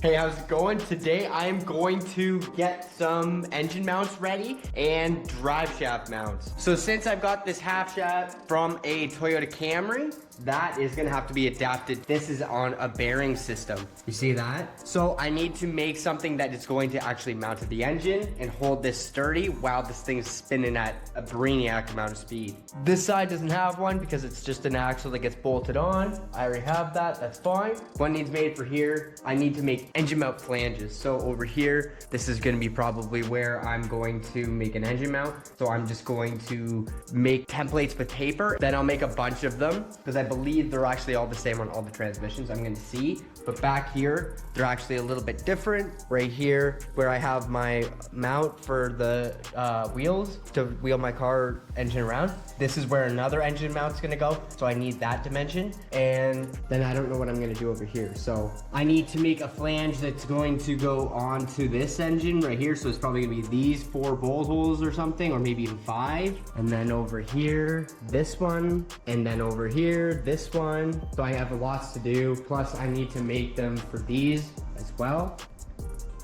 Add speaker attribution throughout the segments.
Speaker 1: Hey, how's it going? Today I'm going to get some engine mounts ready and drive shaft mounts. So since I've got this half shaft from a Toyota Camry, that is gonna have to be adapted. This is on a bearing system. You see that? So I need to make something that is going to actually mount to the engine and hold this sturdy while this thing is spinning at a brainiac amount of speed. This side doesn't have one because it's just an axle that gets bolted on. I already have that, that's fine. One needs made for here. I need to make engine mount flanges. So over here, this is gonna be probably where I'm going to make an engine mount. So I'm just going to make templates with paper. Then I'll make a bunch of them because I believe they're actually all the same on all the transmissions. I'm gonna see, but back here, they're actually a little bit different. Right here, where I have my mount for the wheels to wheel my car engine around. This is where another engine mount's gonna go. So I need that dimension. And then I don't know what I'm gonna do over here. So I need to make a flange that's going to go onto this engine right here. So it's probably gonna be these 4 bolt holes or something, or maybe even 5. And then over here, this one, and then over here, this one. So I have lots to do. Plus I need to make them for these as well,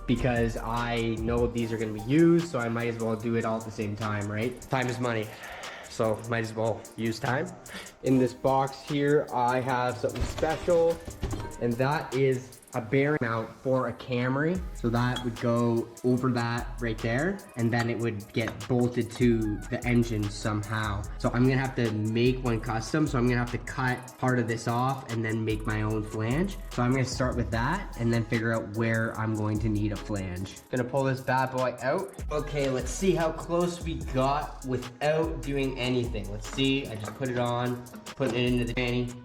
Speaker 1: because I know these are gonna be used, so I might as well do it all at the same time, right? Time is money, so might as well use time. In this box here, I have something special, and that is a bearing mount for a Camry. So that would go over that right there, and then it would get bolted to the engine somehow. So I'm gonna have to make one custom. So I'm gonna have to cut part of this off and then make my own flange. So I'm gonna start with that and then figure out where I'm going to need a flange. Gonna pull this bad boy out. Okay, let's see how close we got without doing anything. Let's see, I just put it on, putting it into the tranny.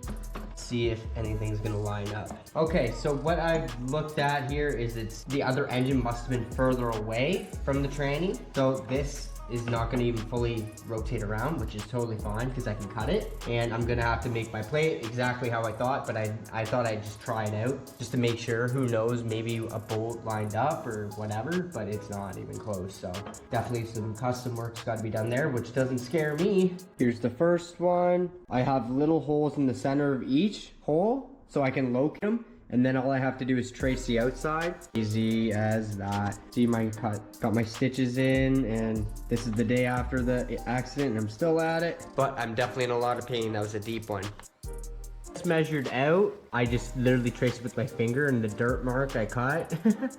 Speaker 1: See if anything's gonna line up. Okay, so what I've looked at here is the other engine must have been further away from the tranny. So this is not gonna even fully rotate around, which is totally fine because I can cut it. And I'm gonna have to make my plate exactly how I thought, but I thought I'd just try it out just to make sure. Who knows, maybe a bolt lined up or whatever, but it's not even close. So definitely some custom work's gotta be done there, which doesn't scare me. Here's the first one. I have little holes in the center of each hole so I can locate them. And then all I have to do is trace the outside. Easy as that. See my cut, got my stitches in, and this is the day after the accident and I'm still at it. But I'm definitely in a lot of pain. That was a deep one. It's measured out. I just literally traced it with my finger, and the dirt mark I cut.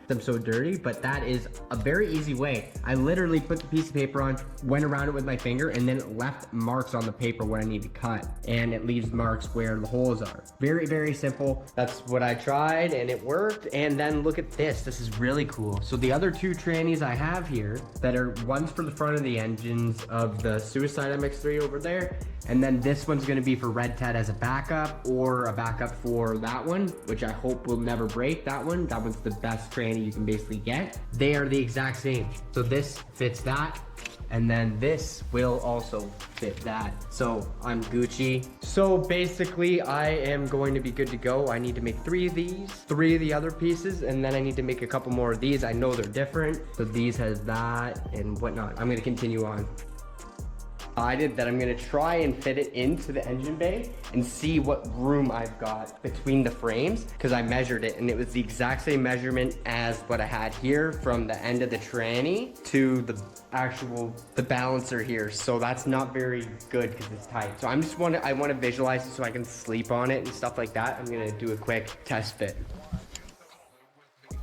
Speaker 1: I'm so dirty, but that is a very easy way. I literally put the piece of paper on, went around it with my finger, and then it left marks on the paper where I need to cut. And it leaves marks where the holes are. Very, very simple. That's what I tried, and it worked. And then look at this. This is really cool. So the other 2 trannies I have here that are one's for the front of the engines of the Suicide MX-3 over there. And then this one's gonna be for Red Ted as a backup, or a backup for that one, which I hope will never break. That one's the best tranny you can basically get. They are the exact same. So this fits that, and then this will also fit that. So I'm Gucci. So basically I am going to be good to go. I need to make 3 of these, 3 of the other pieces, and then I need to make a couple more of these. I know they're different. So these has that and whatnot. I'm gonna continue on. Decided that I'm gonna try and fit it into the engine bay and see what room I've got between the frames, because I measured it and it was the exact same measurement as what I had here from the end of the tranny to the balancer here. So that's not very good because it's tight. So I want to visualize it so I can sleep on it and stuff like that. I'm gonna do a quick test fit.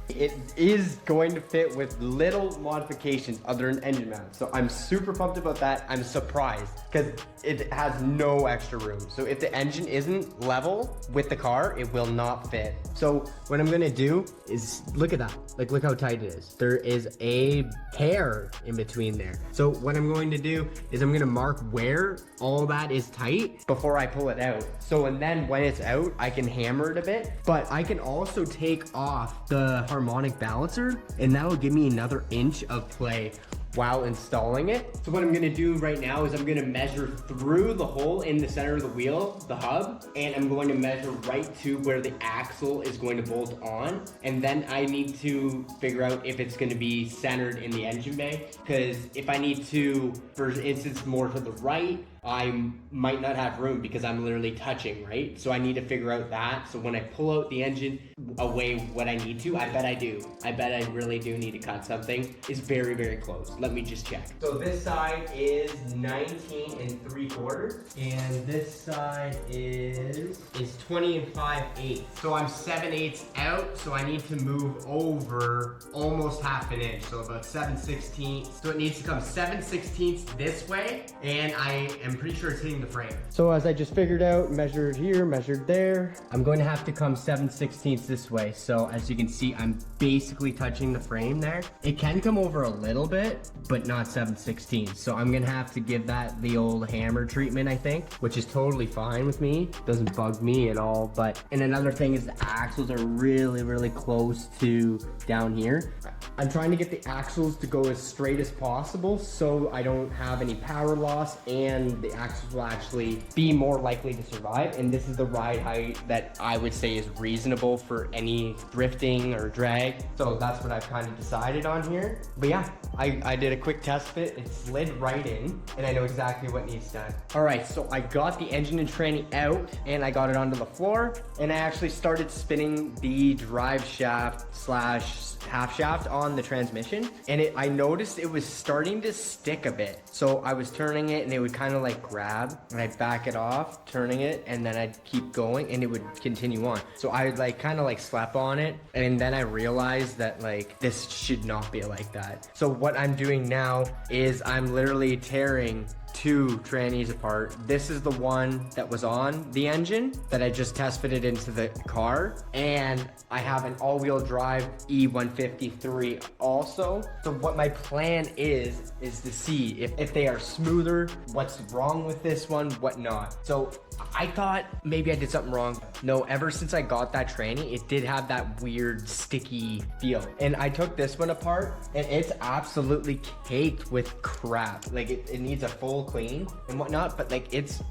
Speaker 1: It is going to fit with little modifications other than engine mount. So I'm super pumped about that. I'm surprised because it has no extra room. So if the engine isn't level with the car, it will not fit. So what I'm gonna do is, look at that. Like, look how tight it is. There is a hair in between there. So what I'm going to do is I'm gonna mark where all that is tight before I pull it out. So, and then when it's out, I can hammer it a bit, but I can also take off the harmonic balancer, and that will give me another inch of play while installing it. So what I'm gonna do right now is I'm gonna measure through the hole in the center of the wheel, the hub, and I'm going to measure right to where the axle is going to bolt on. And then I need to figure out if it's gonna be centered in the engine bay, because if I need to, for instance, more to the right, I might not have room because I'm literally touching, right? So I need to figure out that. So when I pull out the engine away what I need to, I bet I do. I bet I really do need to cut something. It's very, very close. Let me just check. So this side is 19 3/4, and this side is 20 5/8. So I'm 7/8 out, so I need to move over almost half an inch, so about 7/16. So it needs to come 7/16 this way, and I am pretty sure it's hitting the frame. So as I just figured out, measured here, measured there, I'm going to have to come 7/16 this way. So as you can see, I'm basically touching the frame there. It can come over a little bit, but not 7/16. So I'm gonna have to give that the old hammer treatment, I think, which is totally fine with me. Doesn't bug me at all. And another thing is the axles are really, really close to down here. I'm trying to get the axles to go as straight as possible so I don't have any power loss, and the axles will actually be more likely to survive. And this is the ride height that I would say is reasonable for any drifting or drag. So that's what I've kind of decided on here. But yeah, I did a quick test fit. It slid right in, and I know exactly what needs done. All right, so I got the engine and tranny out, and I got it onto the floor, and I actually started spinning the drive shaft / half shaft on the transmission, and I noticed it was starting to stick a bit. So I was turning it and it would kind of like grab, and I'd back it off, turning it, and then I'd keep going and it would continue on. So I would like kind of like slap on it, and then I realized that like this should not be like that. So what I'm doing now is I'm literally tearing two trannies apart. This is the one that was on the engine that I just test fitted into the car, and I have an all-wheel drive E153 also. So what my plan is to see if they are smoother, what's wrong with this one, what not. So I thought maybe I did something wrong. No, ever since I got that tranny, it did have that weird sticky feel. And I took this one apart, and it's absolutely caked with crap. Like it needs a full clean and whatnot, but like it's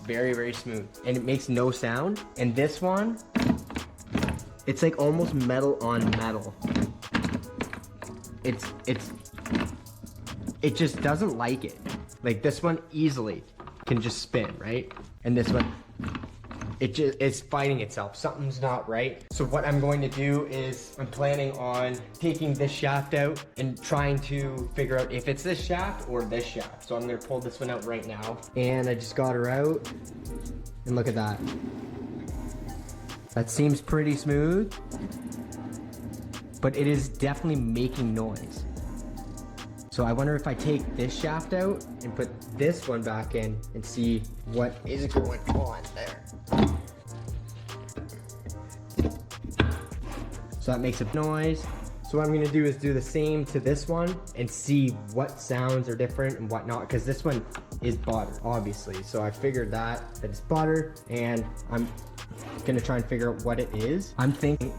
Speaker 1: very, very smooth, and it makes no sound. And this one, it's like almost metal on metal. It just doesn't like it. Like this one easily can just spin, right? And this one, it's fighting itself. Something's not right. So what I'm going to do is I'm planning on taking this shaft out and trying to figure out if it's this shaft or this shaft. So I'm gonna pull this one out right now. And I just got her out, and look at that. That seems pretty smooth, but it is definitely making noise. So I wonder if I take this shaft out and put this one back in and see what is going on there. So that makes a noise. So what I'm gonna do is do the same to this one and see what sounds are different and whatnot, because this one is butter, obviously. So I figured that it's butter, and I'm gonna try and figure out what it is.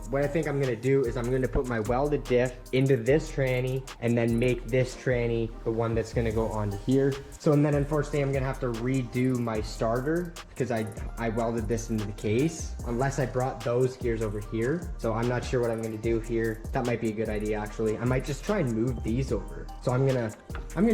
Speaker 1: What I think I'm gonna do is I'm gonna put my welded diff into this tranny and then make this tranny the one that's gonna go onto here. So, and then unfortunately I'm gonna have to redo my starter because I welded this into the case, unless I brought those gears over here. So I'm not sure what I'm gonna do here. That might be a good idea, actually. I might just try and move these over. So I'm gonna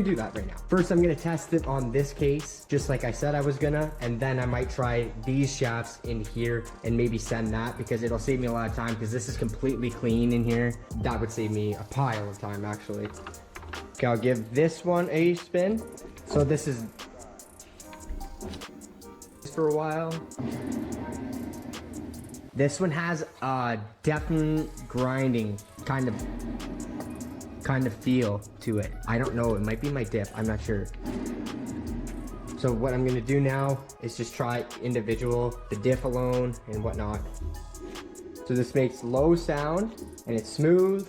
Speaker 1: do that right now. First, I'm gonna test it on this case, just like I said I was gonna, and then I might try these shafts in here and maybe send that, because it'll save me a lot of time, because this is completely clean in here. That would save me a pile of time, actually. Okay, I'll give this one a spin. So this is for a while. This one has a definite grinding kind of feel to it. I don't know, it might be my dip, I'm not sure. So what I'm gonna do now is just try individual, the diff alone and whatnot. So this makes low sound and it's smooth.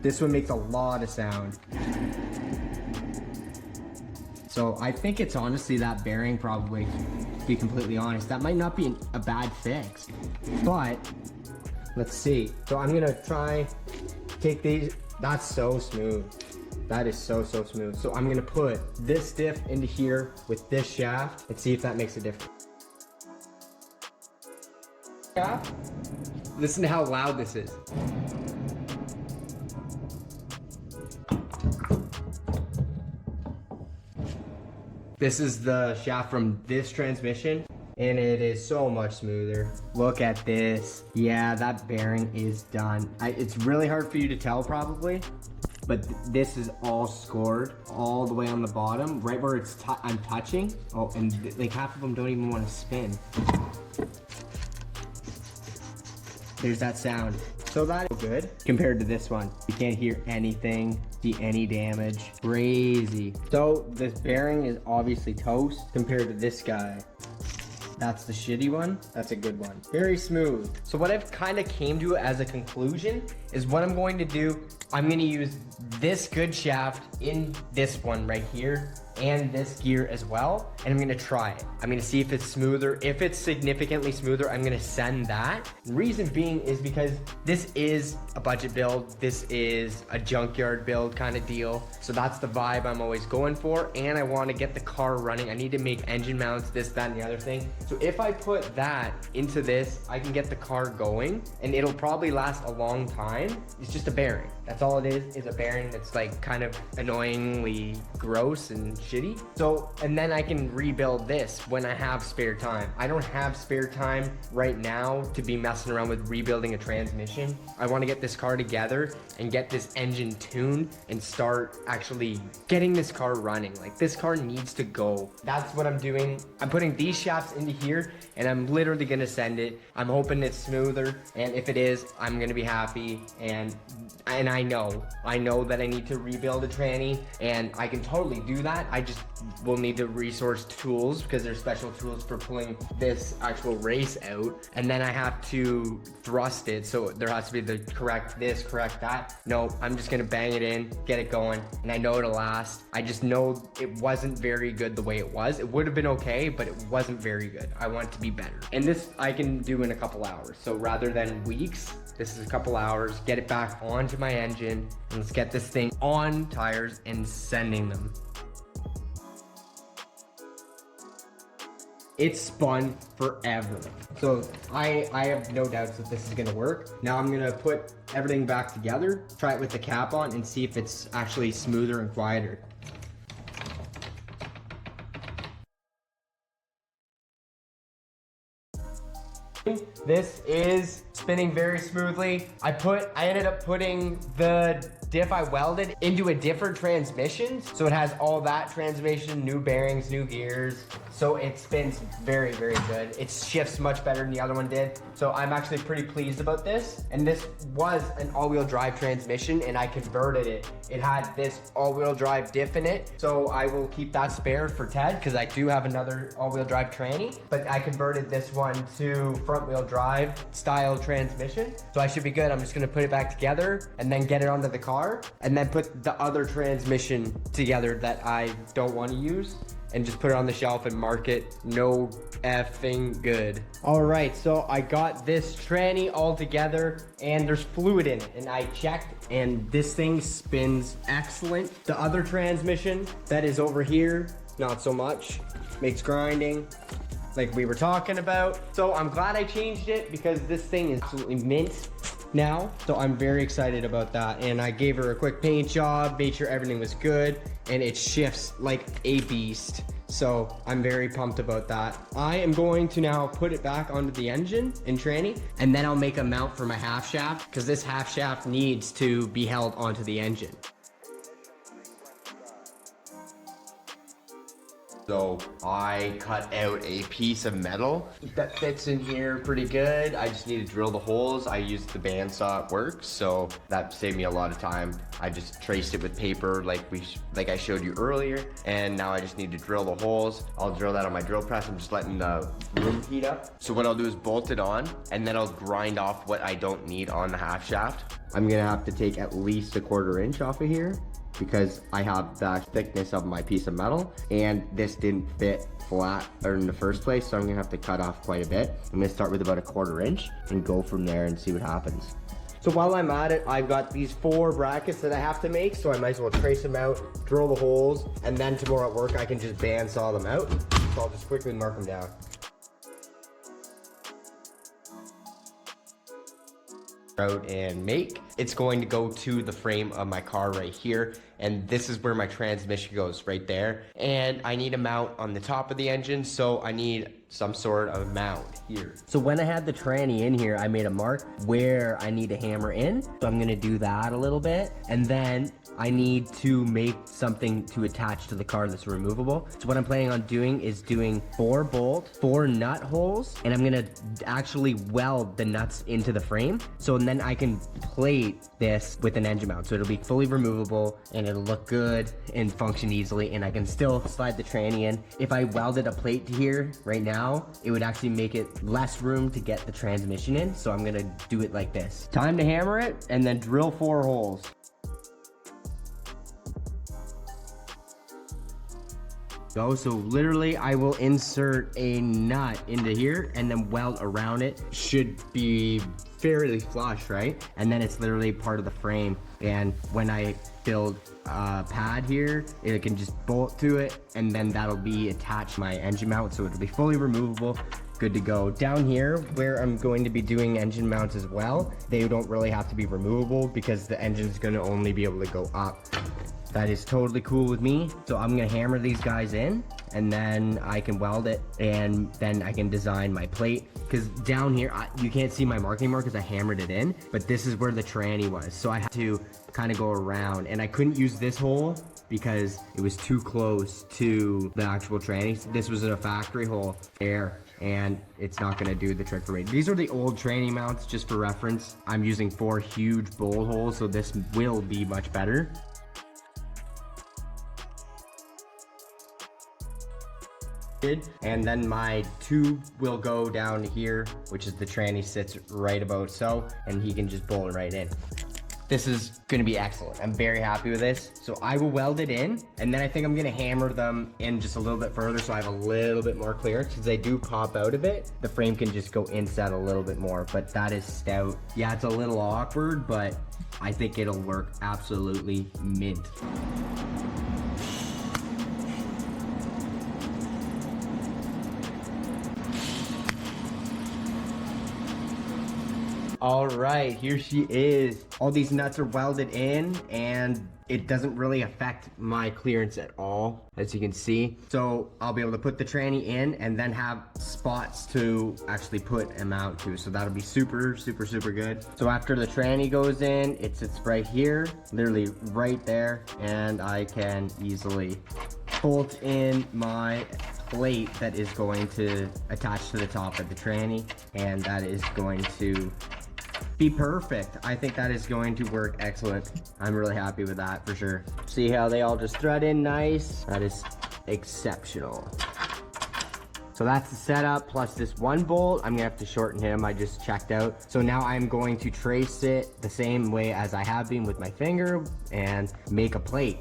Speaker 1: This one makes a lot of sound. So I think it's honestly that bearing, probably, to be completely honest. That might not be a bad fix, but let's see. So I'm gonna try, take these. That's so smooth. That is so smooth. So I'm gonna put this diff into here with this shaft and see if that makes a difference. Yeah. Listen to how loud this is. This is the shaft from this transmission, and it is so much smoother. Look at this. Yeah, that bearing is done. It's really hard for you to tell probably, but this is all scored all the way on the bottom, right where I'm touching. Oh, and like half of them don't even want to spin. There's that sound. So that's good compared to this one. You can't hear anything, see any damage. Crazy. So this bearing is obviously toast compared to this guy. That's the shitty one. That's a good one. Very smooth. So what I've kind of came to as a conclusion is what I'm going to do. I'm going to use this good shaft in this one right here and this gear as well. And I'm going to try it. I'm going to see if it's smoother. If it's significantly smoother, I'm going to send that. Reason being is because this is a budget build. This is a junkyard build kind of deal. So that's the vibe I'm always going for. And I want to get the car running. I need to make engine mounts, this, that, and the other thing. So if I put that into this, I can get the car going and it'll probably last a long time. It's just a bearing. That's all it is a bearing that's like kind of annoyingly gross and shitty. So, and then I can rebuild this when I have spare time. I don't have spare time right now to be messing around with rebuilding a transmission. I want to get this car together and get this engine tuned and start actually getting this car running. Like this car needs to go. That's what I'm doing. I'm putting these shafts into here and I'm literally gonna send it. I'm hoping it's smoother, and if it is, I'm gonna be happy. And I know that I need to rebuild a tranny, and I can totally do that. I just will need to resource tools because there's special tools for pulling this actual race out, and then I have to thrust it, so there has to be the correct this, correct that. No, I'm just gonna bang it in, get it going, and I know it'll last. I just know it wasn't very good the way it was. It would have been okay, but it wasn't very good. I want it to be better. And this I can do in a couple hours. So rather than weeks, this is a couple hours, get it back onto my engine, and let's get this thing on tires and sending them. It's spun forever. So I have no doubts that this is gonna work. Now I'm gonna put everything back together, try it with the cap on, and see if it's actually smoother and quieter. This is spinning very smoothly. I ended up putting the diff I welded into a different transmission. So it has all that transmission, new bearings, new gears. So it spins very, very good. It shifts much better than the other one did. So I'm actually pretty pleased about this. And this was an all-wheel drive transmission and I converted it. It had this all-wheel drive diff in it. So I will keep that spare for Ted because I do have another all-wheel drive tranny, but I converted this one to front-wheel drive style transmission. So I should be good. I'm just gonna put it back together and then get it onto the car and then put the other transmission together that I don't want to use and just put it on the shelf and mark it no effing good. All right, so I got this tranny all together and there's fluid in it, and I checked and this thing spins excellent. The other transmission that is over here, not so much, makes grinding like we were talking about. So I'm glad I changed it because this thing is absolutely mint now. So I'm very excited about that. And I gave her a quick paint job, made sure everything was good, and it shifts like a beast. So I'm very pumped about that. I am going to now put it back onto the engine in tranny, and then I'll make a mount for my half shaft because this half shaft needs to be held onto the engine. So I cut out a piece of metal that fits in here pretty good. I just need to drill the holes. I used the bandsaw at work, so that saved me a lot of time. I just traced it with paper like I showed you earlier, and now I just need to drill the holes. I'll drill that on my drill press. I'm just letting the room heat up. So what I'll do is bolt it on, and then I'll grind off what I don't need on the half shaft. I'm gonna have to take at least a 1/4 inch off of here, because I have the thickness of my piece of metal and this didn't fit flat or in the first place, so I'm gonna have to cut off quite a bit. I'm gonna start with about a 1/4 inch and go from there and see what happens. So while I'm at it, I've got these 4 brackets that I have to make, so I might as well trace them out, drill the holes, and then tomorrow at work I can just bandsaw them out. So I'll just quickly mark them down. Out and make. It's going to go to the frame of my car right here, and this is where my transmission goes, right there. And I need a mount on the top of the engine, so I need some sort of mount here. So when I had the tranny in here, I made a mark where I need to hammer in. So I'm gonna do that a little bit, and then I need to make something to attach to the car that's removable. So what I'm planning on doing is doing 4 bolt, 4 nut holes, and I'm gonna actually weld the nuts into the frame. So then I can plate this with an engine mount. So it'll be fully removable and it'll look good and function easily, and I can still slide the tranny in. If I welded a plate to here right now, it would actually make it less room to get the transmission in. So I'm gonna do it like this. Time to hammer it and then drill 4 holes. So literally I will insert a nut into here and then weld around it. Should be fairly flush, right? And then it's literally part of the frame. And when I build a pad here, it can just bolt to it, and then that'll be attached to my engine mount. So it'll be fully removable, good to go. Down here where I'm going to be doing engine mounts as well, they don't really have to be removable because the engine's gonna only be able to go up. That is totally cool with me. So I'm gonna hammer these guys in, and then I can weld it, and then I can design my plate. Because down here, you can't see my mark anymore because I hammered it in, but this is where the tranny was. So I had to kind of go around, and I couldn't use this hole because it was too close to the actual tranny. This was a factory hole there, and it's not gonna do the trick for me. These are the old tranny mounts, just for reference. I'm using 4 huge bolt holes, so this will be much better. And then my tube will go down here, which is the tranny sits right about so, and he can just bolt it right in. This is gonna be excellent. I'm very happy with this. So I will weld it in, and then I think I'm gonna hammer them in just a little bit further so I have a little bit more clearance, because they do pop out a bit. The frame can just go inside a little bit more, but that is stout. Yeah, it's a little awkward, but I think it'll work absolutely mint. All right, here she is. All these nuts are welded in, and it doesn't really affect my clearance at all, as you can see. So I'll be able to put the tranny in and then have spots to actually put a mount to. So that'll be super, super, super good. So after the tranny goes in, it sits right here, literally right there, and I can easily bolt in my plate that is going to attach to the top of the tranny, and that is going to be perfect. I think that is going to work excellent. I'm really happy with that for sure. See how they all just thread in nice? That is exceptional. So that's the setup plus this 1 bolt. I'm gonna have to shorten him, I just checked out. So now I'm going to trace it the same way as I have been with my finger and make a plate.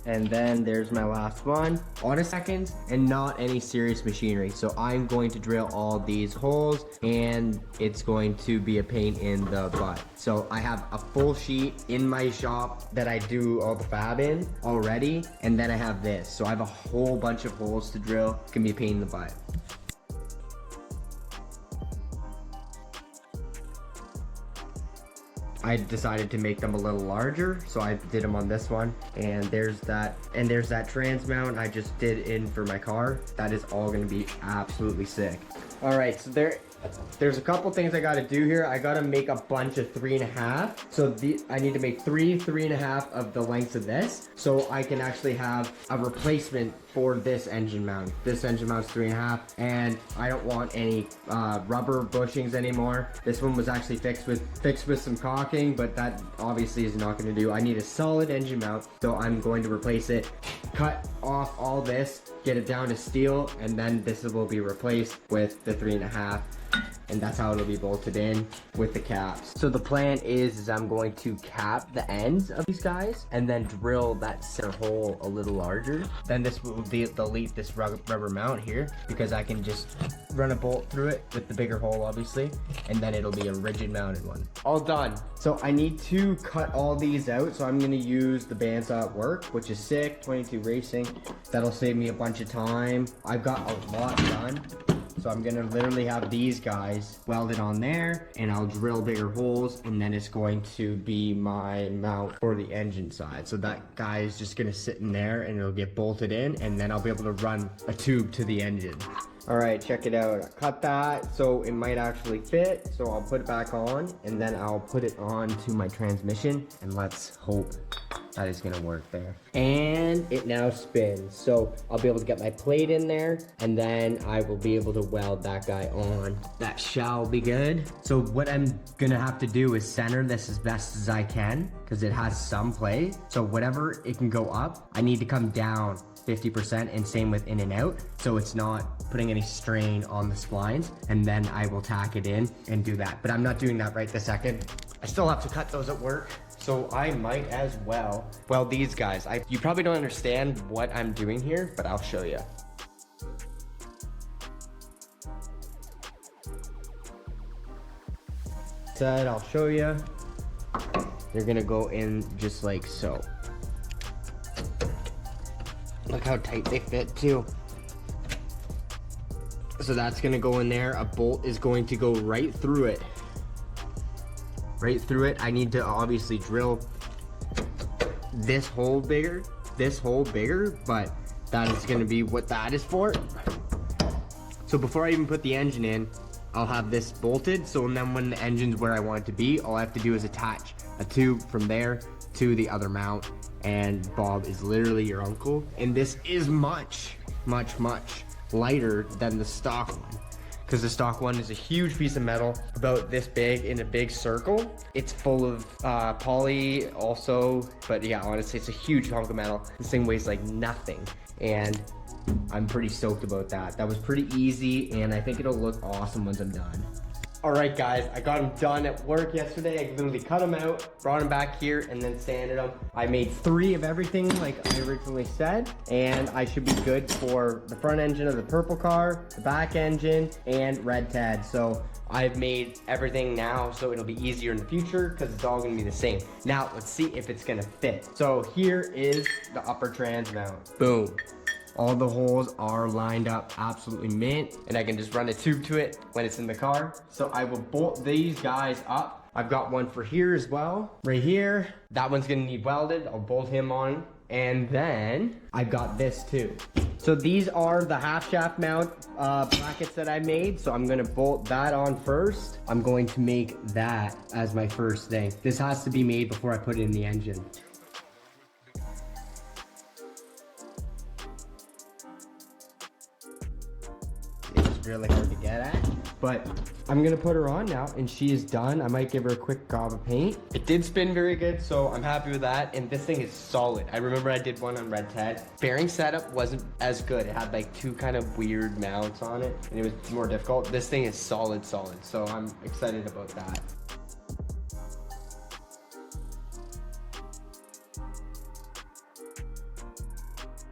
Speaker 1: And then there's my last one. On a second, and not any serious machinery. So I'm going to drill all these holes, and it's going to be a pain in the butt. So I have a full sheet in my shop that I do all the fab in already, and then I have this. So I have a whole bunch of holes to drill. It can be a pain in the butt. I decided to make them a little larger, so I did them on this one. And there's that trans mount I just did in for my car. That is all gonna be absolutely sick. All right, so there's a couple things I gotta do here. I gotta make a bunch of 3.5. So I need to make 3.5 of the lengths of this, so I can actually have a replacement for this engine mount. This engine mount's 3.5, and I don't want any rubber bushings anymore. This one was actually fixed with some caulking, but that obviously is not gonna do. I need a solid engine mount, so I'm going to replace it, cut off all this, get it down to steel, and then this will be replaced with the 3.5. And that's how it'll be bolted in with the caps. So the plan is I'm going to cap the ends of these guys and then drill that center hole a little larger. Then this will delete this rubber mount here, because I can just run a bolt through it with the bigger hole, obviously, and then it'll be a rigid mounted one. All done. So I need to cut all these out, so I'm gonna use the bandsaw at work, which is sick, 22 racing. That'll save me a bunch of time. I've got a lot done. So So I'm gonna literally have these guys welded on there, and I'll drill bigger holes, and then it's going to be my mount for the engine side. So that guy is just gonna sit in there and it'll get bolted in, and then I'll be able to run a tube to the engine. All right, check it out. I cut that so it might actually fit. So I'll put it back on, and then I'll put it on to my transmission, and let's hope that is gonna work there. And it now spins. So I'll be able to get my plate in there, and then I will be able to weld that guy on. That shall be good. So what I'm gonna have to do is center this as best as I can, because it has some play. So whatever it can go up, I need to come down 50%, and same with in and out, so it's not putting any strain on the splines, and then I will tack it in and do that. But I'm not doing that right this second. I still have to cut those at work, so I might as well weld these guys. You probably don't understand what I'm doing here, but I'll show you. I'll show you. They're gonna go in just like so. Look how tight they fit too. So that's gonna go in there. A bolt is going to go right through it. Right through it. I need to obviously drill this hole bigger, but that is gonna be what that is for. So before I even put the engine in, I'll have this bolted. So then when the engine's where I want it to be, all I have to do is attach a tube from there to the other mount. And Bob is literally your uncle. And this is much lighter than the stock one, because the stock one is a huge piece of metal about this big in a big circle. It's full of poly also, but yeah, honestly, it's a huge hunk of metal. This thing weighs like nothing, and I'm pretty stoked about that. That was pretty easy, and I think it'll look awesome once I'm done. All right, guys, I got them done at work yesterday. I literally cut them out, brought them back here, and then sanded them. I made 3 of everything like I originally said, and I should be good for the front engine of the purple car, the back engine, and red Ted. So I've made everything now, so it'll be easier in the future because it's all gonna be the same. Now, let's see if it's gonna fit. So here is the upper trans mount. Boom. All the holes are lined up absolutely mint, and I can just run a tube to it when it's in the car. So I will bolt these guys up. I've got one for here as well, right here. That one's gonna need welded. I'll bolt him on. And then I've got this too. So these are the half shaft mount brackets that I made. So I'm gonna bolt that on first. I'm going to make that as my first thing. This has to be made before I put it in the engine. Really hard to get at, but I'm gonna put her on now, and she is done. I might give her a quick gob of paint. It did spin very good, so I'm happy with that, and this thing is solid. I remember I did one on Red Ted. Bearing setup wasn't as good. It had like 2 kind of weird mounts on it, and it was more difficult. This thing is solid, so I'm excited about that.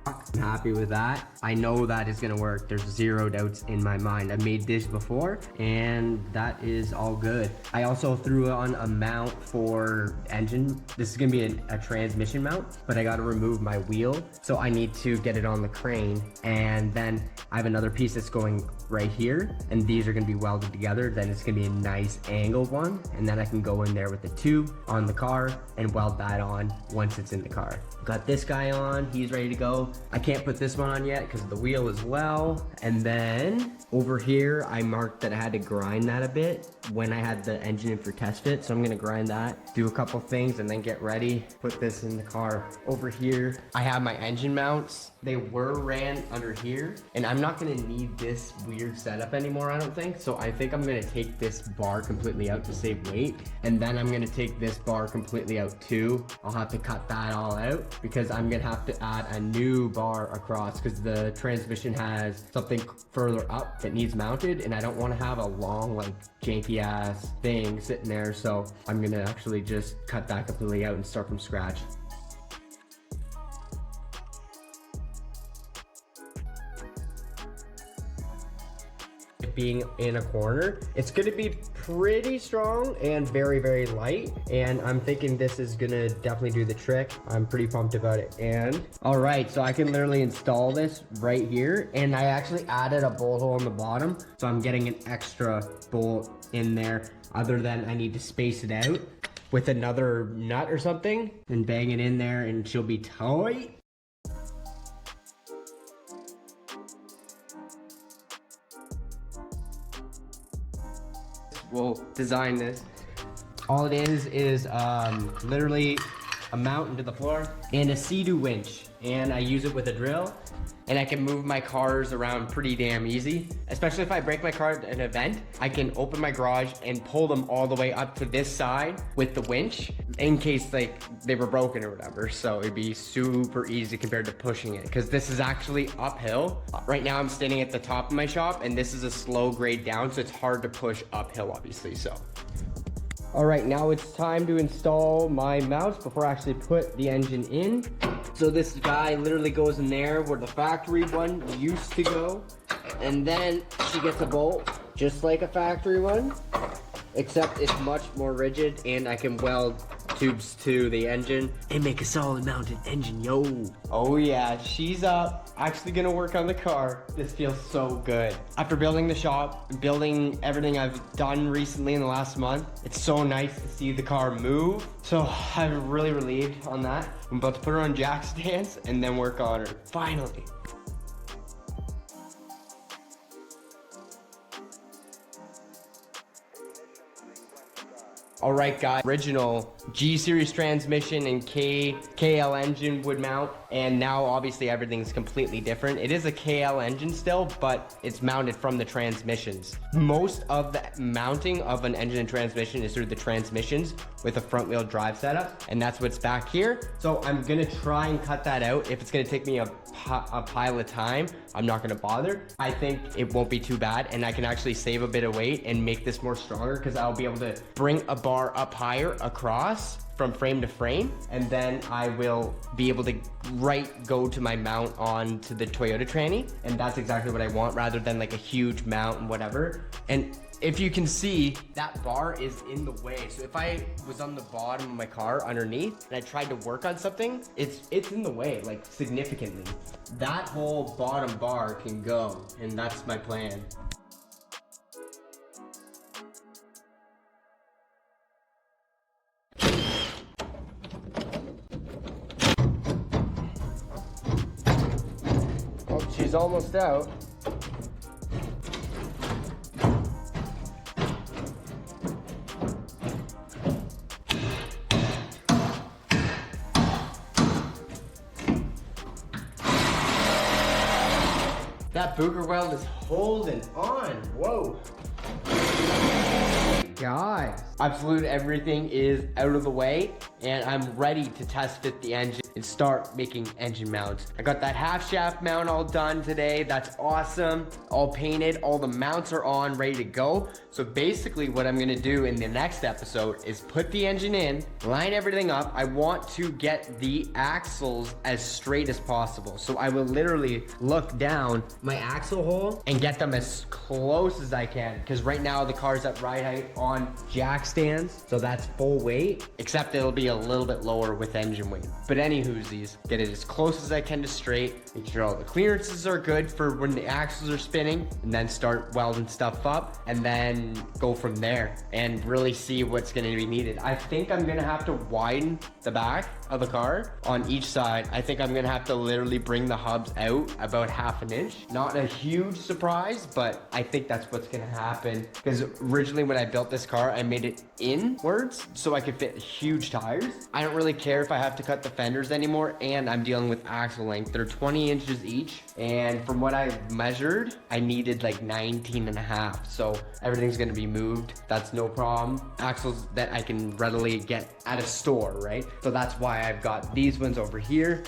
Speaker 1: I'm happy with that. I know that is gonna work. There's 0 doubts in my mind. I've made this before, and that is all good. I also threw on a mount for engine. This is gonna be a transmission mount, but I gotta remove my wheel. So I need to get it on the crane, and then I have another piece that's going right here, and these are gonna be welded together. Then it's gonna be a nice angled one, and then I can go in there with the tube on the car and weld that on once it's in the car. Got this guy on, he's ready to go. I can't put this one on yet because of the wheel as well. And then over here, I marked that I had to grind that a bit when I had the engine in for test fit. So I'm gonna grind that, do a couple things, and then get ready, put this in the car. Over here, I have my engine mounts. They were ran under here, and I'm not gonna need this weird setup anymore, I don't think. So I think I'm gonna take this bar completely out to save weight, and then I'm gonna take this bar completely out too. I'll have to cut that all out because I'm gonna have to add a new bar across because the transmission has something further up that needs mounted, and I don't want to have a long, like, janky ass thing sitting there. So I'm gonna actually just cut that completely out and start from scratch. it being in a corner. It's gonna be pretty strong and very, very light. And I'm thinking this is gonna definitely do the trick. I'm pretty pumped about it. And all right, so I can literally install this right here. And I actually added a bolt hole on the bottom. So I'm getting an extra bolt in there, other than I need to space it out with another nut or something and bang it in there and she'll be tight. We'll design this. All it is literally a mount into the floor and a Sea-Doo winch. And I use it with a drill and I can move my cars around pretty damn easy. Especially if I break my car at an event, I can open my garage and pull them all the way up to this side with the winch in case like they were broken or whatever. So it'd be super easy compared to pushing it, because this is actually uphill. Right now I'm standing at the top of my shop and this is a slow grade down, so it's hard to push uphill obviously. So all right, now it's time to install my mounts before I actually put the engine in. So this guy literally goes in there where the factory one used to go. And then she gets a bolt just like a factory one, except it's much more rigid and I can weld tubes to the engine and make a solid mounted engine, yo. Oh yeah, she's up. Actually gonna work on the car. This feels so good. After building the shop, building everything I've done recently in the last month, it's so nice to see the car move. So I'm really relieved on that. I'm about to put her on jack stands and then work on her, finally. All right, guys, original G series transmission and KL engine would mount, and now obviously everything's completely different. It is a KL engine still, but it's mounted from the transmissions. Most of the mounting of an engine and transmission is through the transmissions with a front wheel drive setup, and that's what's back here. So I'm gonna try and cut that out. If it's gonna take me a pile of time, I'm not gonna bother. I think it won't be too bad, and I can actually save a bit of weight and make this more stronger, because I'll be able to bring a bar up higher across from frame to frame, and then I will be able to go to my mount on to the Toyota tranny, and that's exactly what I want, rather than like a huge mount and whatever. And if you can see, that bar is in the way. So if I was on the bottom of my car underneath and I tried to work on something, it's in the way, like significantly. That whole bottom bar can go, and that's my plan. Oh, she's almost out. That booger weld is holding on. Whoa. Guys, absolute everything is out of the way, and I'm ready to test fit the engine and start making engine mounts. I got that half shaft mount all done today. That's awesome. All painted, all the mounts are on, ready to go. So basically what I'm gonna do in the next episode is put the engine in, line everything up. I want to get the axles as straight as possible. So I will literally look down my axle hole and get them as close as I can, because right now the car's at ride height on jack stands, so that's full weight, except it'll be a little bit lower with engine weight. But anywhoosies, get it as close as I can to straight, make sure all the clearances are good for when the axles are spinning, and then start welding stuff up, and then go from there and really see what's going to be needed. I think I'm going to have to widen the back of the car on each side. I think I'm going to have to literally bring the hubs out about ½ an inch. Not a huge surprise, but I think that's what's going to happen, because originally when I built this car, I made it inwards so I could fit huge tires. I don't really care if I have to cut the fenders anymore, and I'm dealing with axle length. They're 20 inches each, and from what I measured, I needed like 19.5. So everything's going to be moved. That's no problem. Axles that I can readily get at a store, right? So that's why I've got these ones over here.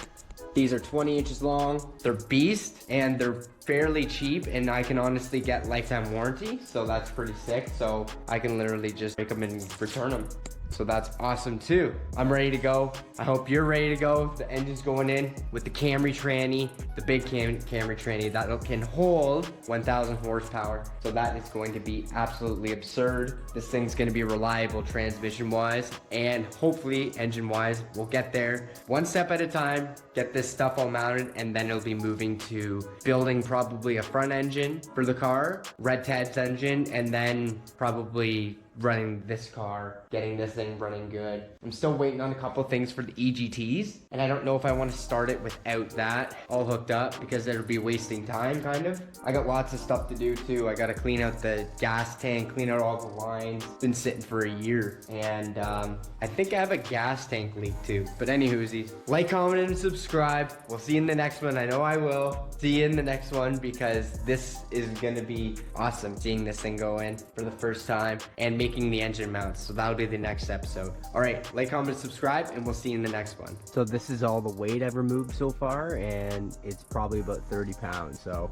Speaker 1: These are 20 inches long. They're beast, and they're fairly cheap, and I can honestly get lifetime warranty. So that's pretty sick. So I can literally just make them and return them. So that's awesome too. I'm ready to go. I hope you're ready to go. The engine's going in with the Camry tranny, the big Camry tranny that can hold 1,000 horsepower. So that is going to be absolutely absurd. This thing's gonna be reliable transmission wise, and hopefully engine wise. We'll get there one step at a time, get this stuff all mounted, and then it'll be moving to building probably a front engine for the car, Red Ted's engine, and then probably running this car, getting this thing running good. I'm still waiting on a couple things for the EGTs, and I don't know if I want to start it without that all hooked up, because it'll be wasting time, kind of. I got lots of stuff to do too. I got to clean out the gas tank, clean out all the lines. It's been sitting for a year, and I think I have a gas tank leak too. But anywhoosies, like, comment, and subscribe. We'll see you in the next one. I know I will. See you in the next one, because this is gonna be awesome, seeing this thing go in for the first time and making the engine mounts. So that'll be the next episode. All right, like, comment, subscribe, and we'll see you in the next one. So this is all the weight I've removed so far, and it's probably about 30 pounds. So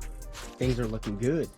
Speaker 1: things are looking good.